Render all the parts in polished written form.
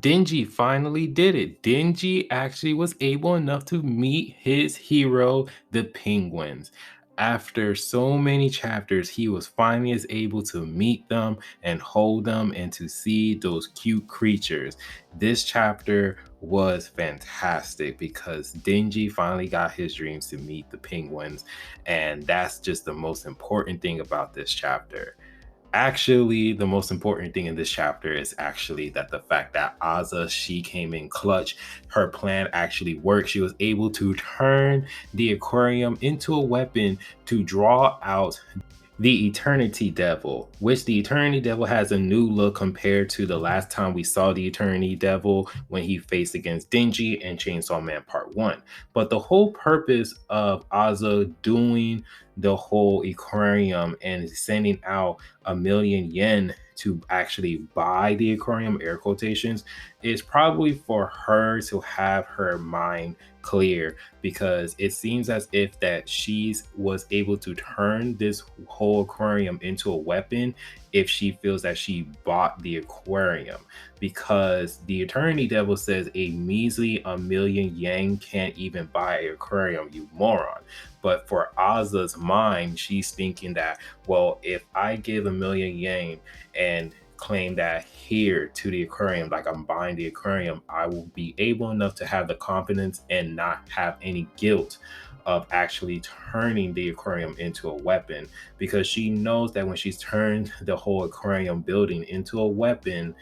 Denji finally did it. Denji actually was able enough to meet his hero, the penguins. After so many chapters, he was finally is able to meet them and hold them and to see those cute creatures. This chapter was fantastic because Denji finally got his dreams to meet the penguins, and that's just the most important thing about this chapter. Actually, the most important thing in this chapter is actually that the fact that Aza, she came in clutch. Her plan actually worked. She was able to turn the aquarium into a weapon to draw out the Eternity Devil, which the Eternity Devil has a new look compared to the last time we saw the Eternity Devil when he faced against Denji and Chainsaw Man Part 1. But the whole purpose of Aza doing the whole aquarium and sending out 1,000,000 yen to actually buy the aquarium, air quotations, is probably for her to have her mind clear, because it seems as if that she was able to turn this whole aquarium into a weapon if she feels that she bought the aquarium, because the Eternity Devil says a measly 1,000,000 yen can't even buy an aquarium, you moron. But for Aza's mind, she's thinking that, well, if I give 1,000,000 yen and claim that here to the aquarium, like I'm buying the aquarium, I will be able enough to have the confidence and not have any guilt of actually turning the aquarium into a weapon, because she knows that when she's turned the whole aquarium building into a weapon,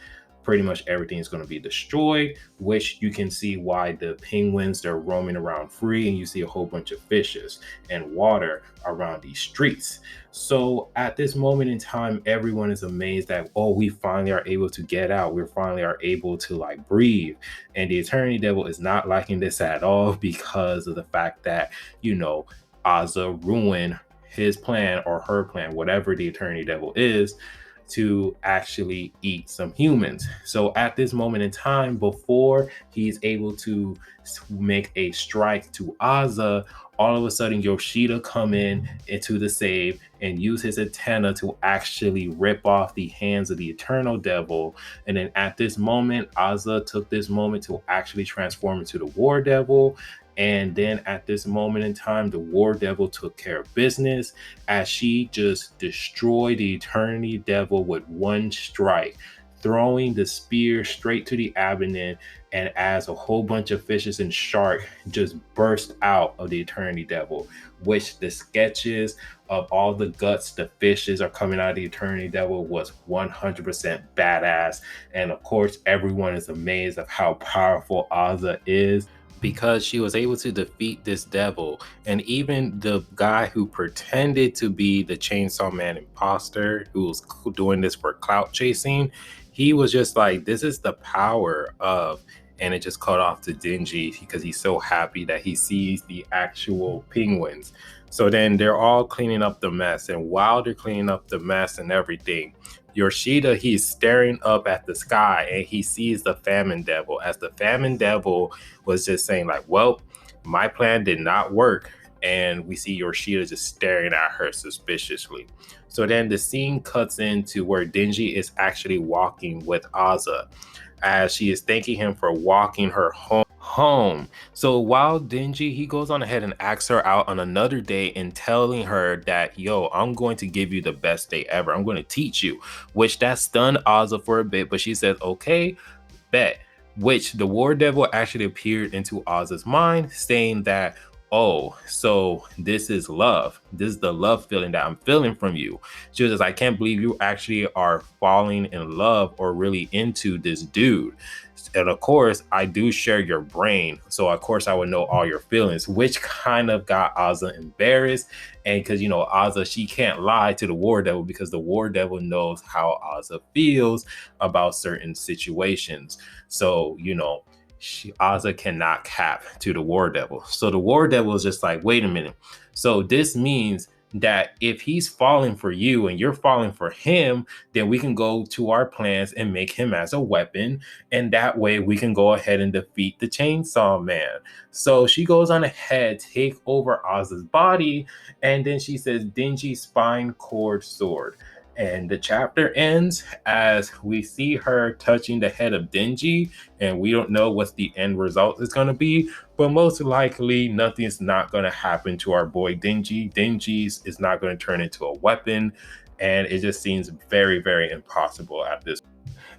pretty much everything is going to be destroyed, which you can see why the penguins, they're roaming around free, and you see a whole bunch of fishes and water around these streets. So at this moment in time, everyone is amazed that, oh, we finally are able to get out. We finally are able to like breathe. And the Eternity Devil is not liking this at all because of the fact that, Aza ruined his plan or her plan, whatever the Eternity Devil is, to actually eat some humans. So at this moment in time, before he's able to make a strike to Aza, all of a sudden Yoshida come in into the save and use his antenna to actually rip off the hands of the Eternal Devil. And then at this moment, Aza took this moment to actually transform into the War Devil. And then at this moment in time, the War Devil took care of business as she just destroyed the Eternity Devil with one strike, throwing the spear straight to the abdomen. And as a whole bunch of fishes and shark just burst out of the Eternity Devil, which the sketches of all the guts the fishes are coming out of the Eternity Devil was 100% badass. And of course, everyone is amazed of how powerful Aza is, because she was able to defeat this devil. And even the guy who pretended to be the Chainsaw Man imposter, who was doing this for clout chasing, he was just like, this is the power of, and it just cut off to Denji because he's so happy that he sees the actual penguins. So then they're all cleaning up the mess, and while they're cleaning up the mess and everything, Yoshida, he's staring up at the sky and he sees the Famine Devil, as the Famine Devil was just saying like, well, my plan did not work. And we see Yoshida just staring at her suspiciously. So then the scene cuts into where Denji is actually walking with Aza, as she is thanking him for walking her home. So while Denji, he goes on ahead and asks her out on another day and telling her that, yo, I'm going to give you the best day ever. I'm going to teach you, which that stunned Aza for a bit, but she says, okay, bet. Which the War Devil actually appeared into Aza's mind, saying that, oh, so this is love. This is the love feeling that I'm feeling from you. She was just, I can't believe you actually are falling in love or really into this dude. And of course, I do share your brain. So of course I would know all your feelings, which kind of got Aza embarrassed. And because, Aza, she can't lie to the War Devil because the War Devil knows how Aza feels about certain situations. So, Aza cannot cap to the War Devil. So the War Devil is just like, wait a minute. So this means that if he's falling for you and you're falling for him, then we can go to our plans and make him as a weapon. And that way we can go ahead and defeat the Chainsaw Man. So she goes on ahead, take over Aza's body. And then she says, Denji spine cord sword. And the chapter ends as we see her touching the head of Denji, and we don't know what the end result is going to be, but most likely nothing's not going to happen to our boy Denji. Denji's is not going to turn into a weapon, and it just seems very, very impossible at this.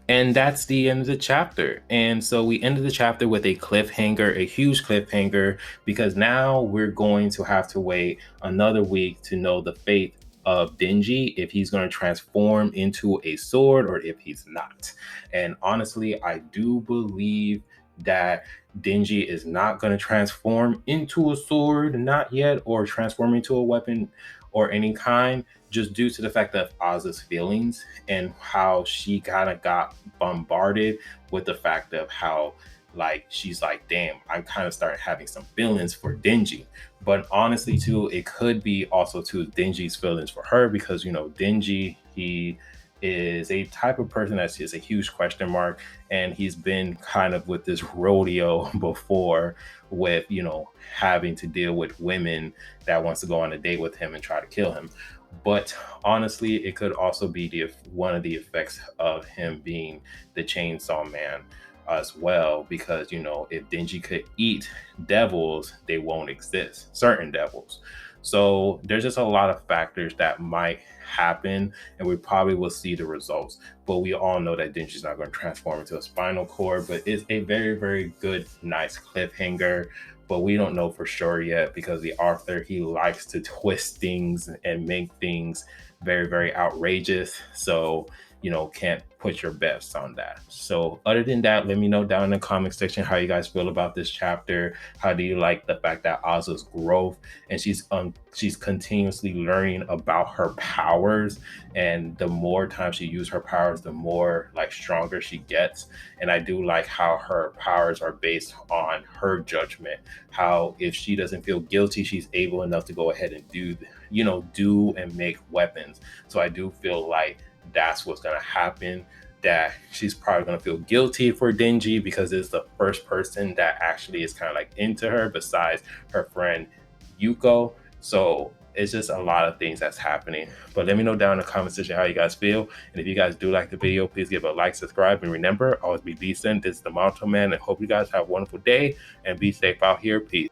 And that's the end of the chapter. And so we ended the chapter with a cliffhanger, a huge cliffhanger, because now we're going to have to wait another week to know the fate of Denji, if he's going to transform into a sword or if he's not. And honestly, I do believe that Denji is not going to transform into a sword, not yet, or transform into a weapon or any kind, just due to the fact of Oz's feelings and how she kind of got bombarded with the fact of how, like, she's like, damn, I'm kind of starting having some feelings for Denji. But honestly, too, it could be also to Denji's feelings for her, because, you know, Denji, he is a type of person that's just a huge question mark, and he's been kind of with this rodeo before, with, you know, having to deal with women that wants to go on a date with him and try to kill him. But honestly, it could also be one of the effects of him being the Chainsaw Man as well, because, you know, if Denji could eat devils, they won't exist, certain devils. So there's just a lot of factors that might happen, and we probably will see the results. But we all know that Denji's not going to transform into a spinal cord, but it's a very, very good, nice cliffhanger. But we don't know for sure yet, because the author, he likes to twist things and make things very, very outrageous. So, you know, can't put your best on that. So other than that, let me know down in the comment section how you guys feel about this chapter. How do you like the fact that Aza's growth, and she's continuously learning about her powers, and the more time she uses her powers, the more like stronger she gets. And I do like how her powers are based on her judgment, how if she doesn't feel guilty, she's able enough to go ahead and do and make weapons. So I do feel like that's what's going to happen, that she's probably going to feel guilty for Denji, because it's the first person that actually is kind of like into her besides her friend Yuko. So it's just a lot of things that's happening. But let me know down in the comment section how you guys feel. And if you guys do like the video, please give a like, subscribe, and remember, always be decent. This is the Mountain Man, and hope you guys have a wonderful day and be safe out here. Peace.